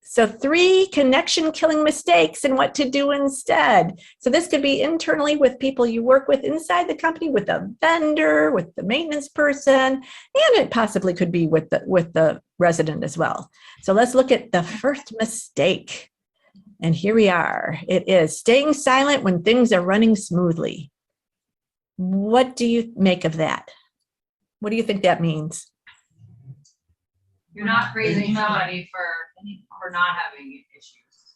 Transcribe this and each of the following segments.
So 3 connection killing mistakes and what to do instead. So this could be internally with people you work with inside the company, with a vendor, with the maintenance person, and it possibly could be with the resident as well. So let's look at the first mistake. And here we are. It is staying silent when things are running smoothly. What do you make of that? What do you think that means? You're not praising somebody for not having issues.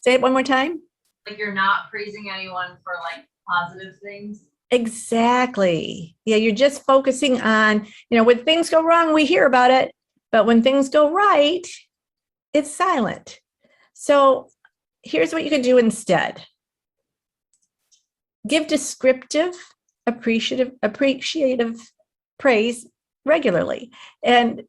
Say it one more time. Like you're not praising anyone for like positive things. Exactly. Yeah, you're just focusing on, when things go wrong, we hear about it, but when things go right, it's silent. So here's what you could do instead. Give descriptive, appreciative praise regularly. And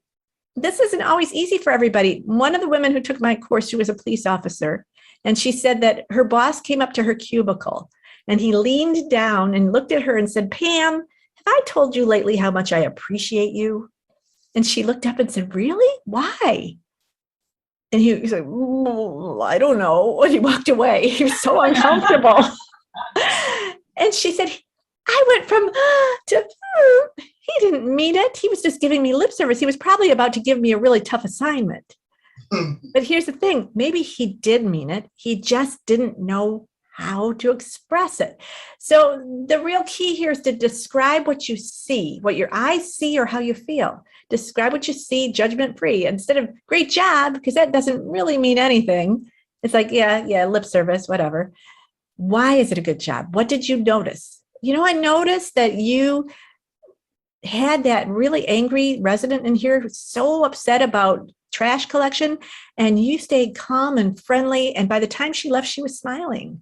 this isn't always easy for everybody. One of the women who took my course, she was a police officer, and she said that her boss came up to her cubicle and he leaned down and looked at her and said, "Pam, have I told you lately how much I appreciate you?" And she looked up and said, "Really? Why?" And he was like, "I don't know." And he walked away. He was so uncomfortable. And she said, "I went from to he didn't mean it. He was just giving me lip service. He was probably about to give me a really tough assignment." But here's the thing. Maybe he did mean it. He just didn't know how to express it. So the real key here is to describe what you see, what your eyes see or how you feel. Describe what you see judgment-free instead of "great job," because that doesn't really mean anything. It's like, yeah, lip service, whatever. Why is it a good job? What did you notice? I noticed that you had that really angry resident in here who's so upset about trash collection, and you stayed calm and friendly. And by the time she left, she was smiling.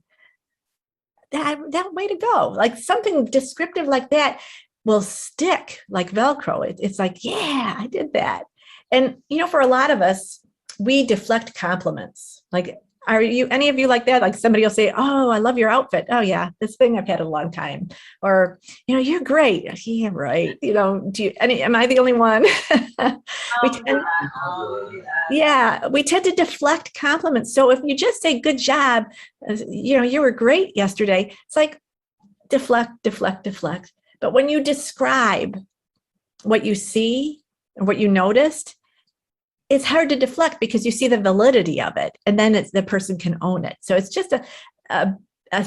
That way to go. Like something descriptive like that will stick like Velcro. It's like, yeah, I did that. And, for a lot of us, we deflect compliments. Like, are you, any of you like that? Like somebody will say, "Oh, I love your outfit." "Oh yeah, this thing I've had a long time." Or, "You're great." "Yeah, right." Am I the only one? We tend to deflect compliments. So if you just say "good job," "you were great yesterday," it's like deflect. But when you describe what you see and what you noticed, it's hard to deflect because you see the validity of it, and then the person can own it. So it's just a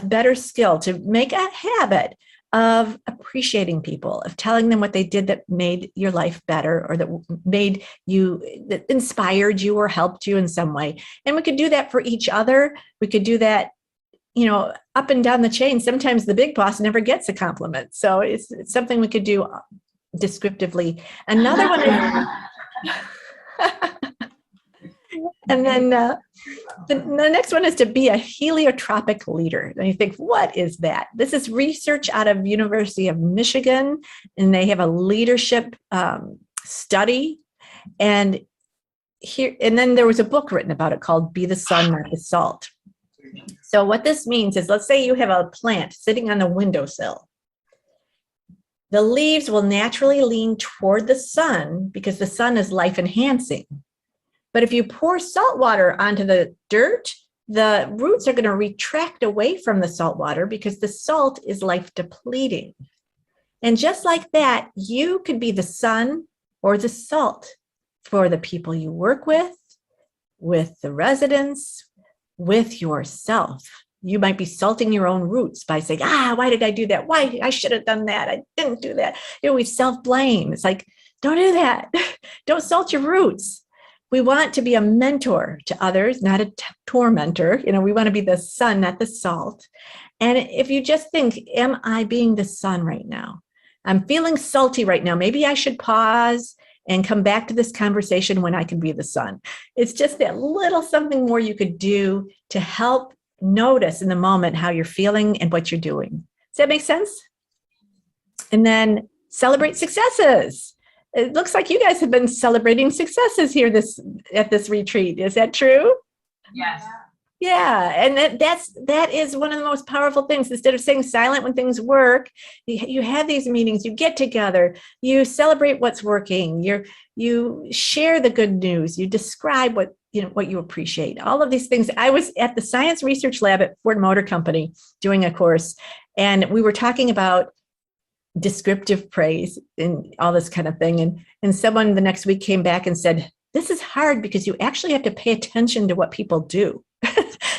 better skill to make a habit of appreciating people, of telling them what they did that made your life better, or that inspired you or helped you in some way. And we could do that for each other. We could do that, up and down the chain. Sometimes the big boss never gets a compliment. So it's something we could do descriptively. Another one is and then the next one is to be a heliotropic leader. And you think, what is that? This is research out of University of Michigan, and they have a leadership study. And then there was a book written about it called "Be the Sun, Not the Salt." So what this means is, let's say you have a plant sitting on the windowsill. The leaves will naturally lean toward the sun because the sun is life enhancing. But if you pour salt water onto the dirt, the roots are going to retract away from the salt water because the salt is life depleting. And just like that, you could be the sun or the salt for the people you work with the residents, with yourself. You might be salting your own roots by saying, "why did I do that? Why? I should have done that. I didn't do that." We self-blame. It's like, don't do that. Don't salt your roots. We want to be a mentor to others, not a tormentor. We want to be the sun, not the salt. And if you just think, am I being the sun right now? I'm feeling salty right now. Maybe I should pause and come back to this conversation when I can be the sun. It's just that little something more you could do to help notice in the moment how you're feeling and what you're doing. Does that make sense? And then celebrate successes. It looks like you guys have been celebrating successes here at this retreat. Is that true? Yes. Yeah, and that is one of the most powerful things. Instead of staying silent when things work, you have these meetings, you get together, you celebrate what's working, you share the good news, you describe what you appreciate, all of these things. I was at the science research lab at Ford Motor Company doing a course, and we were talking about descriptive praise and all this kind of thing. And someone the next week came back and said, this is hard because you actually have to pay attention to what people do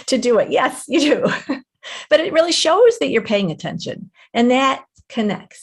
to do it. Yes, you do. But it really shows that you're paying attention, and that connects.